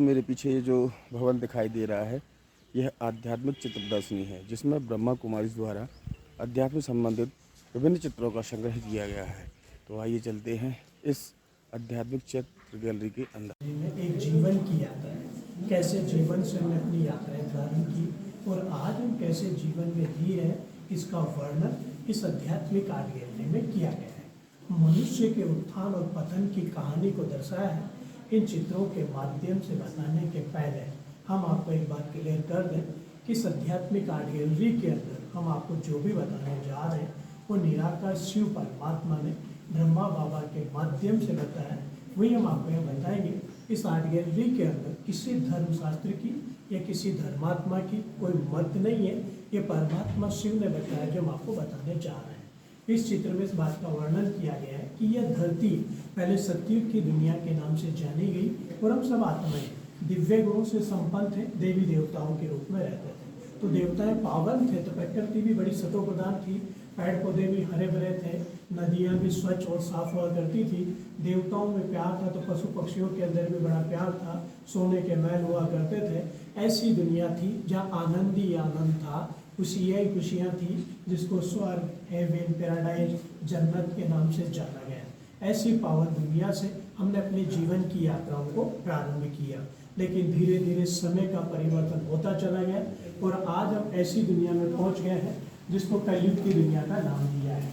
मेरे पीछे ये जो भवन दिखाई दे रहा है, यह आध्यात्मिक चित्र प्रदर्शनी है, जिसमें ब्रह्मा कुमारी द्वारा अध्यात्म संबंधित विभिन्न चित्रों का संग्रह किया गया है। तो आइए चलते हैं इस आध्यात्मिक चित्र गैलरी के अंदर। एक जीवन की यात्रा है, कैसे जीवन से हमने अपनी यात्राएं प्रारंभ की और आज हम कैसे जीवन में जी रहे हैं, इसका वर्णन इस आध्यात्मिक आर्ट गैलरी में किया गया है। मनुष्य के उत्थान और पतन की कहानी को दर्शाया है। इन चित्रों के माध्यम से बताने के पहले हम आपको एक बात क्लियर कर दें कि इस आध्यात्मिक आर्ट गैलरी के अंदर हम आपको जो भी बताने जा रहे हैं वो निराकार शिव परमात्मा ने ब्रह्मा बाबा के माध्यम से बताया, वही हम आपको यहाँ बताएंगे। इस आर्ट गैलरी के अंदर किसी धर्मशास्त्र की या किसी धर्मात्मा की कोई मत नहीं है, ये परमात्मा शिव ने बताया जो हम आपको बताने जा रहे हैं। इस चित्र में इस बात का वर्णन किया गया है कि यह धरती पहले सतयुग की दुनिया के नाम से जानी गई और हम सब आत्माएं दिव्य गुणों से संपन्न थे, देवी देवताओं के रूप में रहते थे। तो देवताएं पावन थे तो प्रकृति भी बड़ी सतो प्रधान थी, पेड़ पौधे भी हरे भरे थे, नदियाँ भी स्वच्छ और साफ हुआ करती थी। देवताओं में प्यार था तो पशु पक्षियों के अंदर भी बड़ा प्यार था, सोने के महल हुआ करते थे। ऐसी दुनिया थी जहाँ आनंद ही आनंद था, खुशियाँ ही खुशियाँ थी, जिसको स्वर्ग, हेवन, पैराडाइज, जन्नत के नाम से जाना गया। ऐसी पावन दुनिया से हमने अपने जीवन की यात्राओं को प्रारंभ किया, लेकिन धीरे धीरे समय का परिवर्तन होता चला गया और आज हम ऐसी दुनिया में पहुंच गए हैं जिसको कलयुग की दुनिया का नाम दिया है।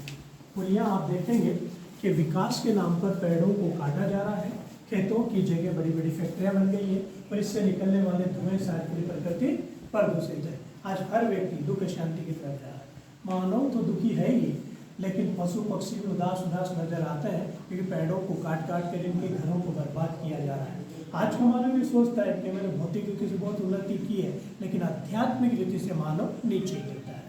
और यहाँ आप देखेंगे कि विकास के नाम पर पेड़ों को काटा जा रहा है, खेतों की जगह बड़ी बड़ी फैक्ट्रियाँ बन गई है और इससे निकलने वाले धुएं से पूरी प्रकृति प्रदूषित है। आज हर व्यक्ति दुख शांति की तरफ जा रहा है। मानव तो दुखी है ही, लेकिन पशु पक्षी भी उदास उदास नजर आते हैं क्योंकि पेड़ों को काट काट कर इनके घरों को बर्बाद किया जा रहा है। आज का मानव भी सोचता है कि मैंने भौतिक रीति से बहुत उन्नति की है, लेकिन आध्यात्मिक रीति से मानव नीचे गिरता है।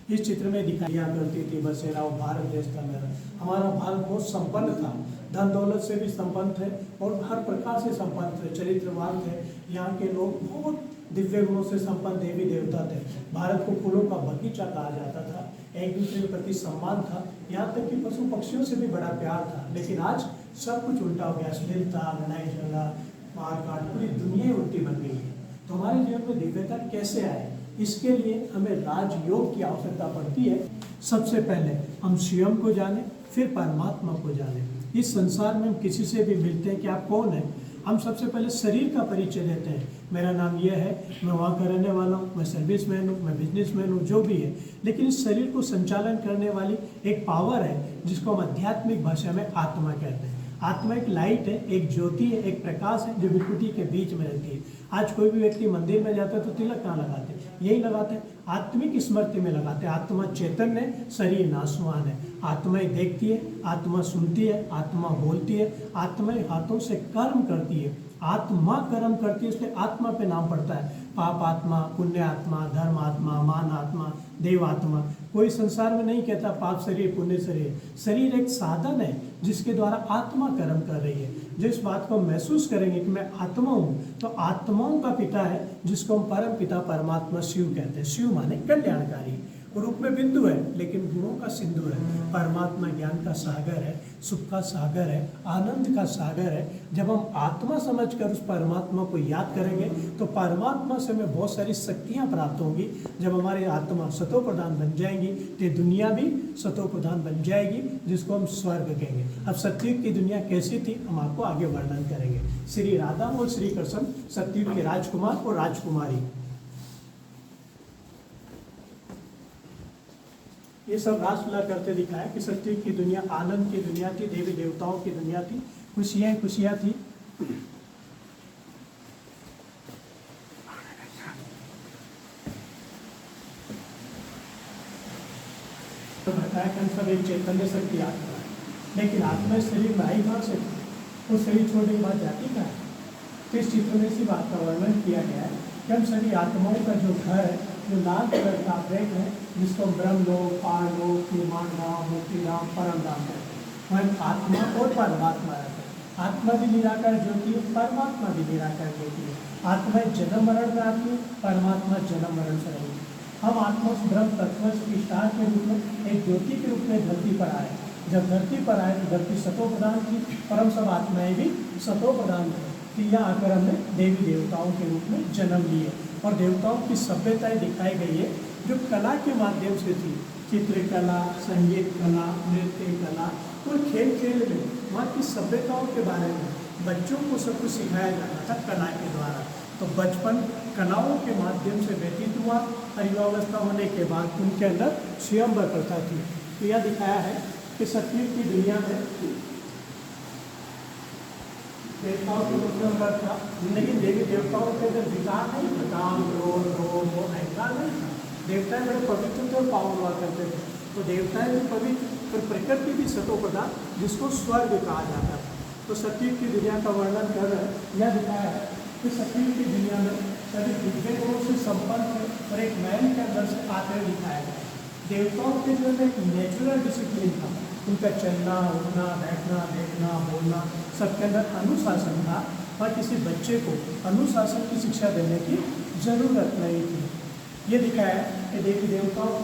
इस चित्र में दिखाया करती थी बसेरा भारत देश था मेरा। हमारा भारत बहुत संपन्न था, धन दौलत से भी संपन्न थे और हर प्रकार से संपन्न थे, चरित्रवान थे। यहाँ के लोग बहुत दिव्य गुणों से संपन्न देवी देवता थे। भारत को फूलों का बगीचा कहा जाता था, एक दूसरे के प्रति सम्मान था, यहाँ तक कि पशु पक्षियों से भी बड़ा प्यार था। लेकिन आज सब कुछ उल्टा हो गया, अश्लीलता, लड़ाई झगड़ा, मारकाट, पूरी दुनिया उल्टी बन गई है। तो हमारे जीवन में दिव्यता कैसे आए, इसके लिए हमें राजयोग की आवश्यकता पड़ती है। सबसे पहले हम स्वयं को जाने, फिर परमात्मा को जाने। इस संसार में हम किसी से भी मिलते हैं कि आप कौन है, हम सबसे पहले शरीर का परिचय देते हैं। मेरा नाम यह है, मैं वहाँ का रहने वाला हूँ, मैं सर्विसमैन हूँ, मैं बिजनेसमैन हूँ, जो भी है। लेकिन इस शरीर को संचालन करने वाली एक पावर है जिसको हम आध्यात्मिक भाषा में आत्मा कहते हैं। आत्मा एक लाइट है, एक ज्योति है, एक प्रकाश है जो विकृति के बीच में रहती है। आज कोई भी व्यक्ति मंदिर में जाता है तो तिलक कहाँ लगाते हैं? यही लगाते हैं, आत्मिक स्मृति में लगाते हैं। आत्मा चैतन्य है, शरीर नाशवान है। आत्माएं देखती है, आत्मा सुनती है, आत्मा बोलती है, आत्माएं हाथों से कर्म करती है। आत्मा कर्म करती है, इसलिए आत्मा पे नाम पड़ता है। पाप आत्मा, पुण्य आत्मा, धर्म आत्मा, मान आत्मा, देव आत्मा। कोई संसार में नहीं कहता पाप शरीर पुण्य शरीर। शरीर एक साधन है जिसके द्वारा आत्मा कर्म कर रही है। जो इस बात को महसूस करेंगे कि मैं आत्मा हूँ, तो आत्माओं का पिता है जिसको हम परम पिता परमात्मा शिव कहते हैं। शिव माने कल्याणकारी, रूप में बिंदु है लेकिन गुणों का सिंधु है। परमात्मा ज्ञान का सागर है, सुख का सागर है, आनंद का सागर है। जब हम आत्मा समझकर उस परमात्मा को याद करेंगे तो परमात्मा से हमें बहुत सारी शक्तियाँ प्राप्त होंगी। जब हमारी आत्मा सतो प्रधान बन जाएंगी तो दुनिया भी सतो प्रधान बन जाएगी, जिसको हम स्वर्ग कहेंगे। अब सतयुग की दुनिया कैसी थी हम आपको आगे वर्णन करेंगे। श्री राधा और श्री कृष्ण सतयुग के राजकुमार और राजकुमारी, ये सब रासलीला करते दिखाया कि सतयुग की दुनिया आनंद की दुनिया थी, देवी देवताओं की दुनिया थी, खुशियाँ खुशियाँ थी। तो बताया कि हम सब एक चैतन्य शक्ति आत्मा है, लेकिन आत्मा शरीर में आई कहाँ से? वो शरीर छोड़ने के बाद जाती कहाँ है? तो इस चित्र में इसी बात का वर्णन किया गया है कि हम सभी आत्माओं का जो घर है, जो लाल कलर का ब्रेक है, जिसको ब्रह्मलोक, पारलोक, निर्माण धाम, मुक्ति धाम, परम धाम कहते हैं, वह आत्मा और परमात्मा रहते हैं। आत्मा भी निराकार ज्योति है, परमात्मा भी निराकार ज्योति है। आत्मा जन्म मरण में आती है, परमात्मा जन्म मरण से रही है। हम आत्मा उस ब्रह्म तत्व के स्टार के रूप में एक ज्योति के रूप में धरती पर आए। जब धरती पर आए तो धरती सतो प्रधान थी और हम सब आत्माएं भी सतो प्रधान थे। कि यहाँ आकर हमने देवी देवताओं के रूप में जन्म लिए और देवताओं की सभ्यताएं दिखाई गई है जो कला के माध्यम से थी। चित्रकला, संगीत कला, नृत्य कला और खेल खेल में वहाँ की सभ्यताओं के बारे में बच्चों को सब कुछ सिखाया जाता था कला के द्वारा। तो बचपन कलाओं के माध्यम से व्यतीत हुआ और युवावस्था होने के बाद उनके अंदर स्वयंवर प्रथा थी। तो यह दिखाया है कि सतयुग की दुनिया में देवताओं की स्वयंवर था, लेकिन देवी देवताओं के अंदर विकार नहीं था, काम, क्रोध, लोभ और अहंकार नहीं था। देवताएं बड़े पवित्र थे और पावन हुआ करते थे। तो देवताएं भी पवित्र और प्रकृति भी सतो पदार्थ जिसको स्वर्ग कहा जाता था। तो सतयुग की दुनिया का वर्णन कर रहे हैं। यह दिखाया है कि सतयुग की दुनिया में सभी दिव्य गुणों से संपन्न थे और एक मैन के अंदर से आते हुए दिखाया गया। देवताओं के जो एक नेचुरल डिसिप्लिन था, उनका चलना, उठना, बैठना, देखना, बोलना, सबके अंदर अनुशासन था और किसी बच्चे को अनुशासन की शिक्षा देने की जरूरत नहीं थी। ये दिखाया है कि देवी देवताओं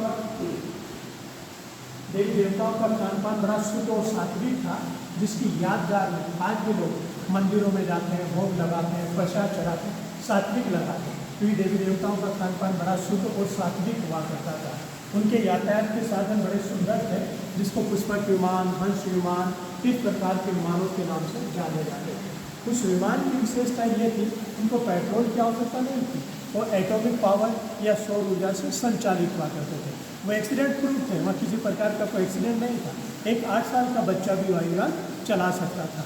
का खान पान बड़ा शुद्ध और सात्विक था, जिसकी यादगार में आज भी लोग मंदिरों में जाते हैं, भोग लगाते हैं, प्रसाद चढ़ाते हैं, सात्विक लगाते हैं, क्योंकि देवी देवताओं का खान पान बड़ा शुद्ध और सात्विक हुआ करता था। उनके यातायात के साधन बड़े सुंदर थे, जिसको पुष्पक विमान, हंस विमान, इस प्रकार के विमानों के नाम से जाने जाते थे। उस विमान की विशेषता ये थी, उनको पेट्रोल की आवश्यकता नहीं थी, वो एटॉमिक पावर या सौर ऊर्जा से संचालित हुआ करते थे। वो एक्सीडेंट प्रूफ थे, वहाँ किसी प्रकार का कोई एक्सीडेंट नहीं था। एक 8 साल का बच्चा भी वायुयान चला सकता था।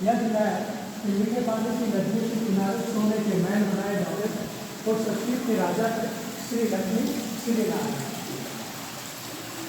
यह दिखाया है कि मीठे पानी की नदियों के किनारे सोने के महल बनाए जाते थे और सतयुग के राजा थे श्री लक्ष्मी, श्री नारायण।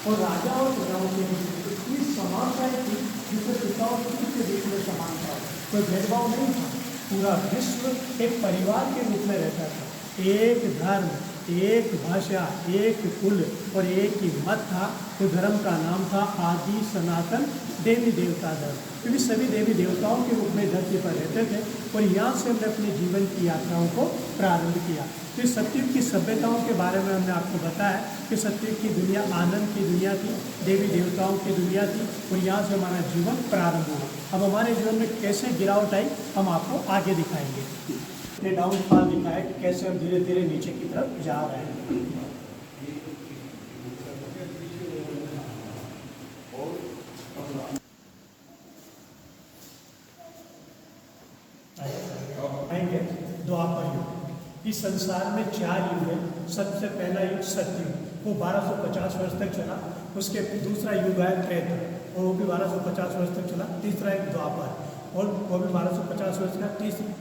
और राजा और प्रजाओं के बीच इतनी समानताएं थी जिससे पिताओं के बीच में समानता, कोई भेदभाव नहीं था। पूरा विश्व एक परिवार के रूप में रहता था। एक धर्म, एक भाषा, एक कुल और एक ही मत था। तो धर्म का नाम था आदि सनातन देवी देवता धर्म, क्योंकि सभी देवी देवताओं के रूप में धरती पर रहते थे और यहाँ से हमने अपने जीवन की यात्राओं को प्रारंभ किया। तो सतयुग की सभ्यताओं के बारे में हमने आपको बताया कि सतयुग की दुनिया आनंद की दुनिया थी, देवी देवताओं की दुनिया थी और यहाँ से हमारा जीवन प्रारंभ हुआ। अब हमारे जीवन में कैसे गिरावट आई हम आपको आगे दिखाएंगे। ये डाउनफॉल दिखाया कि कैसे हम धीरे धीरे नीचे की तरफ जा रहे हैं। आएंगे द्वापर युग। इस संसार में 4 युग है। सबसे पहला युग सतयुग, वो 1250 वर्ष तक चला। उसके दूसरा युग आया त्रेता और वो भी 1250 वर्ष तक चला। तीसरा युग द्वापर और वो भी 1250 वर्ष का।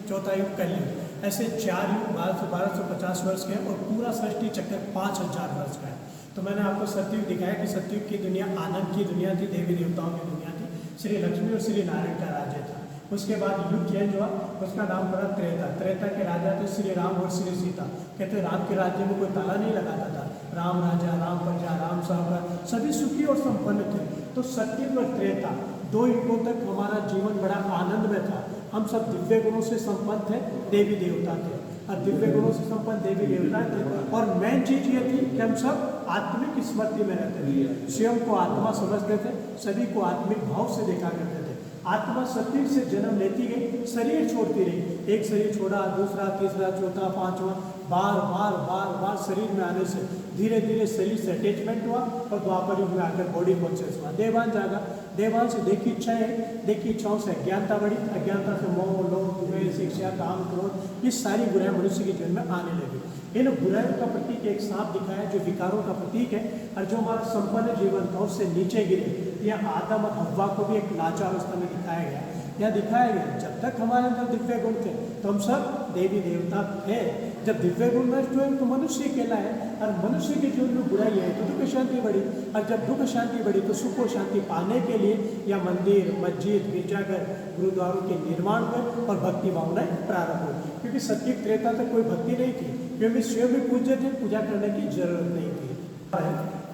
चौथा युग कलयुग। ऐसे 4 युग 1250 वर्ष के और पूरा सृष्टि चक्र 5000 वर्ष का है। तो मैंने आपको सतयुग दिखाया कि सतयुग की दुनिया आनंद की दुनिया थी, देवी देवताओं की दुनिया थी, श्री लक्ष्मी और श्री नारायण का राज्य था। उसके बाद युग चेंज हुआ, उसका नाम पड़ा त्रेता। त्रेता के राजा थे श्री राम और श्री सीता। कहते राम के राज्य में कोई ताला नहीं लगाता था। राम राजा, राम प्रजा, राम सागर सभी सुखी और संपन्न थे। तो सतयुग और त्रेता 2 युगों तक हमारा जीवन बड़ा आनंद में था। हम सब दिव्य गुणों से संपन्न थे, देवी देवता थे और दिव्य गुणों से संपन्न देवी देवता थे। और मेन चीज ये थी कि हम सब आत्मिक स्मृति में रहते थे, स्वयं को आत्मा समझते थे, सभी को आत्मिक भाव से देखा करते थे। आत्मा सतयुग से जन्म लेती गई, शरीर छोड़ती रही। एक शरीर छोड़ा, दूसरा, तीसरा, चौथा, 5वां, बार बार बार बार शरीर में आने से धीरे धीरे शरीर से अटैचमेंट हुआ और द्वापर युग में आकर बॉडी कॉन्शियस हुआ। देवान जागा, देवान से देखी इच्छाएं, देखी इच्छाओं से अज्ञानता बढ़ी, अज्ञानता से मोह, लोभ, द्वेष, शिक्षा, काम, क्रोध, ये सारी बुराई मनुष्य के जीवन में आने लगी। इन बुराइयों का प्रतीक एक सांप दिखाया जो विकारों का प्रतीक है और जो हमारा संपन्न जीवन था उससे नीचे गिरे। यह आदम और हव्वा को भी एक लाचार अवस्था में दिखाया गया। यह दिखाया गया जब तक हमारे अंदर दिव्य गुण थे तो हम सब देवी देवता थे। जब दिव्य गुण नष्ट हुए तो मनुष्य कहलाए और मनुष्य के जीवन में बुराई है तो दुख शांति बढ़ी और जब दुख शांति बढ़ी तो सुख और शांति पाने के लिए या मंदिर, मस्जिद, गिरजाघर, गुरुद्वारों के निर्माण हुए और भक्ति भावनाएं प्रारंभ हुई। क्योंकि सतयुग त्रेता तक कोई भक्ति नहीं थी, क्योंकि स्वयं भी पूज्य थे, पूजा करने की जरूरत नहीं थी।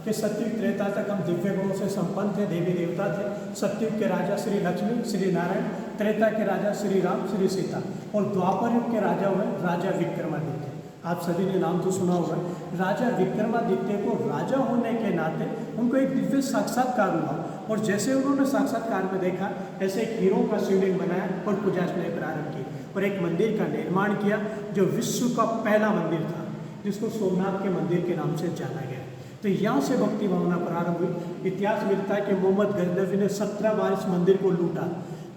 कि सतयुग त्रेता तक हम दिव्य गुणों से संपन्न थे, देवी देवता थे। सतयुग के राजा श्री लक्ष्मी, श्री नारायण, त्रेता के राजा श्री राम, श्री सीता और द्वापर युग के राजा हुए राजा विक्रमादित्य। आप सभी ने नाम तो सुना होगा। राजा विक्रमादित्य को राजा होने के नाते उनको एक दिव्य साक्षात्कार हुआ और जैसे उन्होंने साक्षात्कार में देखा ऐसे एक हीरो का शिवलिंग बनाया और पूजा अर्चना प्रारंभ की और एक मंदिर का निर्माण किया जो विश्व का पहला मंदिर था, जिसको सोमनाथ के मंदिर के नाम से जाना गया। तो यहाँ से भक्ति भावना प्रारंभ हुई। इतिहास मिलता है कि मोहम्मद गजनवी ने 17 बार इस मंदिर को लूटा।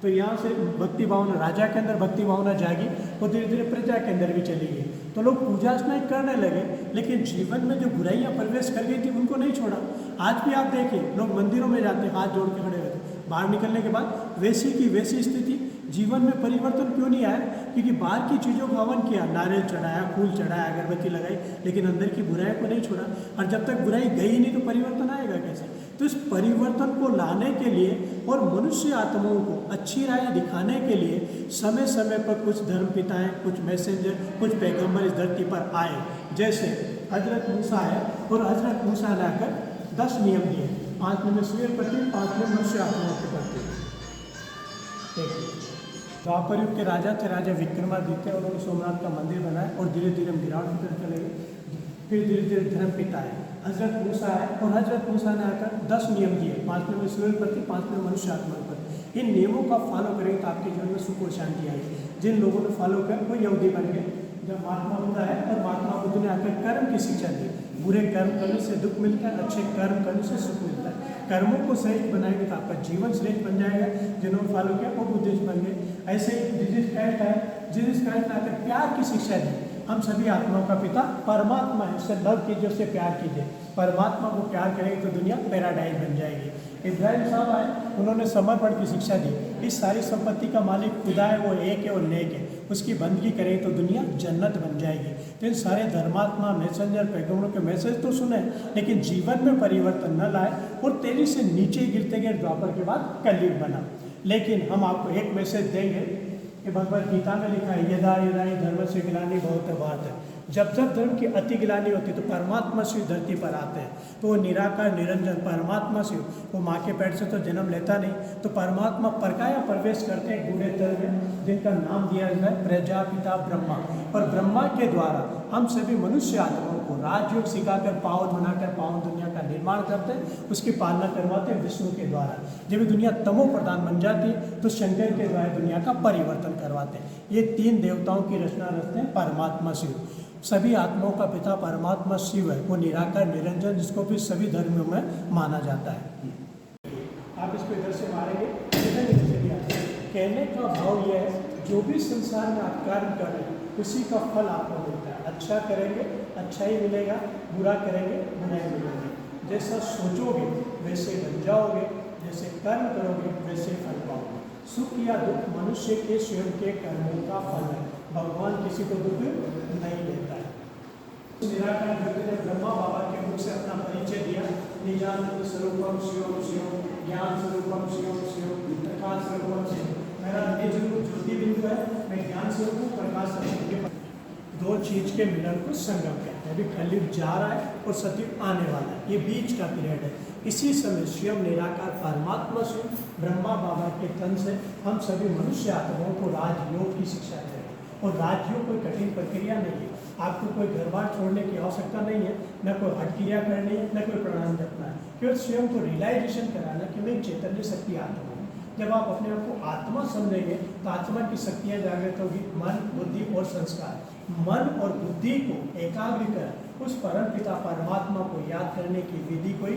तो यहाँ से भक्ति भावना, राजा के अंदर भक्ति भावना जागी और धीरे धीरे प्रजा के अंदर भी चली गई। तो लोग पूजा अर्चना करने लगे, लेकिन जीवन में जो बुराइयाँ प्रवेश कर गई थी उनको नहीं छोड़ा। आज भी आप देखिए, लोग मंदिरों में जाते हैं, हाथ जोड़ के खड़े रहते, बाहर निकलने के बाद वैसी की वैसी स्थिति। जीवन में परिवर्तन क्यों नहीं आया? क्योंकि बाहर की चीज़ों का हवन किया, नारियल चढ़ाया, फूल चढ़ाया, अगरबत्ती लगाई, लेकिन अंदर की बुराई को नहीं छोड़ा। और जब तक बुराई गई नहीं तो परिवर्तन आएगा कैसे? तो इस परिवर्तन को लाने के लिए और मनुष्य आत्माओं को अच्छी राह दिखाने के लिए समय समय पर कुछ धर्मपिताएं, कुछ मैसेंजर, कुछ पैगंबर इस धरती पर आए। जैसे हजरत मूसा है, और हजरत मूसा लाकर 10 नियम दिए, 5 नियम सूर्य प्रति, 5 नियम मनुष्य आत्माओं के प्रति। द्वापर युग के राजा थे, राजा विक्रमादित्य, उन्होंने सोमनाथ का मंदिर बनाया और धीरे धीरे गिरावट की तरफ चले गए। फिर धीरे धीरे धर्म पिता है, हजरत मूसा है, और हजरत मूसा ने आकर 10 नियम दिए, 5 नियम सूर्य प्रति, 5 नियम मनुष्य आत्मा पर। इन नियमों का फॉलो करेंगे तो आपके जीवन में सुख और शांति आएगी। जिन लोगों ने फॉलो कर वो यहूदी बन गए। जब महात्मा बुद्ध है और महात्मा बुद्ध ने आकर कर्म की शिक्षा दी, बुरे कर्म करने से दुख मिलता है, अच्छे कर्म करने से सुख मिलता है। कर्मों को श्रेष्ठ बनाएंगे तो आपका जीवन श्रेष्ठ बन जाएगा। जिन्होंने फॉलो किया वो बुद्धिस्ट बन गए। ऐसे ही जीसस क्राइस्ट है, जीसस क्राइस्ट ने आकर प्यार की शिक्षा दी। हम सभी आत्माओं का पिता परमात्मा है, उससे लव कीजिए, उससे प्यार कीजिए। परमात्मा को प्यार करेंगे तो दुनिया पैराडाइज बन जाएगी। इब्राहिम साहब आए, उन्होंने समर्पण की शिक्षा दी। इस सारी संपत्ति का मालिक खुदा है, वो एक है और नेक है, उसकी बंदगी करें तो दुनिया जन्नत बन जाएगी। तो इन सारे धर्मात्मा, मैसेंजर, पैगंबरों के मैसेज तो सुने, लेकिन जीवन में परिवर्तन न लाए और तेजी से नीचे गिरते गए। द्वापर के बाद कलयुग बना। लेकिन हम आपको एक मैसेज देंगे कि भगवद गीता में लिखा है, यदा यदा हि धर्मस्य ग्लानि भवति भारत। जब जब धर्म की अति गिलानी होती तो परमात्मा शिव धरती पर आते हैं। तो वो निराकार निरंजन परमात्मा शिव, वो माँ के पेट से तो जन्म लेता नहीं, तो परमात्मा परकाया प्रवेश करते हैं गूढ़े तल में, जिनका नाम दिया गया है प्रजापिता ब्रह्मा। और ब्रह्मा के द्वारा हम सभी मनुष्य आत्माओं को राजयोग सिखाकर, पावन बनाकर, पावन दुनिया का निर्माण करते हैं, उसकी पालना करवाते हैं विष्णु के द्वारा। जब दुनिया तमो प्रधान बन जाती है तो शंकर के द्वारा दुनिया का परिवर्तन करवाते हैं। ये 3 देवताओं की रचना रचते हैं परमात्मा शिव। सभी आत्माओं का पिता परमात्मा शिव है, वो निराकार निरंजन, जिसको भी सभी धर्मों में माना जाता है। आप इसको इधर से मारेंगे, इधर से भी आता है। कहने का भाव यह है, जो भी संसार में आप कार्य कर रहे हैं उसी का फल आपको मिलता है। अच्छा करेंगे अच्छा ही मिलेगा, बुरा करेंगे बुरा ही मिलेगा। जैसा सोचोगे वैसे बन जाओगे, जैसे कर्म करोगे वैसे फल पाओगे। सुख या दुख मनुष्य के स्वयं के कर्मों का फल है। भगवान किसी को दुख नहीं देता है। निराकार व्यक्ति ने ब्रह्मा बाबा के मुख से अपना परिचय दिया, निजानंद स्वरूपम शिवम शिवम, ज्ञान स्वरूपम शिवम शिवम, प्रकाश स्वरूपम शिवम। मेरा निज रूप ज्योति बिंदु है, मैं ज्ञान स्वरूप हूँ, प्रकाश स्वरूप। 2 चीज के मिलन को संगम कहते हैं। अभी कलयुग जा रहा है और सतयुग आने वाला है, ये बीच का पीरियड है। इसी समय स्वयं निराकार परमात्मा से ब्रह्मा बाबा के तन से हम सभी मनुष्य आत्माओं को राजयोग की शिक्षा दें। और राजयोग कोई कठिन प्रक्रिया नहीं है। आपको कोई घर बार छोड़ने की आवश्यकता नहीं है, न कोई हठ क्रिया करनी है, न कोई प्राणायाम जपना है। केवल स्वयं को रियलाइजेशन कराना कि मैं चैतन्य शक्ति आत्मा हूँ। जब आप अपने आप को आत्मा समझेंगे तो आत्मा की शक्तियाँ जागृत होगी, मन, बुद्धि और संस्कार। मन और बुद्धि को एकाग्र कर उस परम पिता परमात्मा को याद करने की विधि को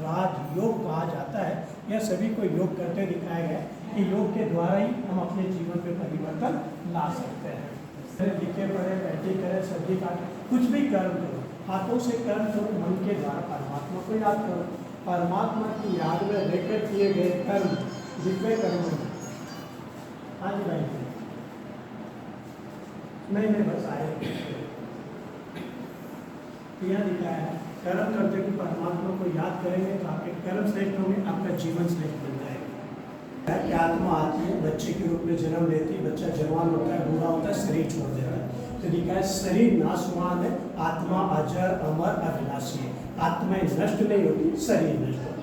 राजयोग कहा जाता है। यह सभी को योग करते दिखाया गया कि योग के द्वारा ही हम अपने जीवन में परिवर्तन ला सकते हैं। लिखे पढ़े, बैठे करें, सब्जी काटे, कुछ भी कर्म करो, हाथों से कर्म करो, मन के द्वारा परमात्मा को याद करो। परमात्मा की याद में रहकर किए गए कर्म दिव्य कर्म। हाँ जी भाई, नहीं बस आए। यहाँ दिखाया है, कर्म करते हुए परमात्मा को याद करेंगे तो आपके कर्म श्रेष्ठ होंगे, आपका जीवन श्रेष्ठ बन जाएगा। आत्मा आती है, बच्चे के रूप में जन्म लेती है, बच्चा जवान होता है, बूढ़ा होता है, शरीर छोड़ देता है। तो लिखा है शरीर नाशवान है, आत्मा अजर अमर अविनाशी है। आत्माएं नष्ट नहीं होती, शरीर नष्ट होता है।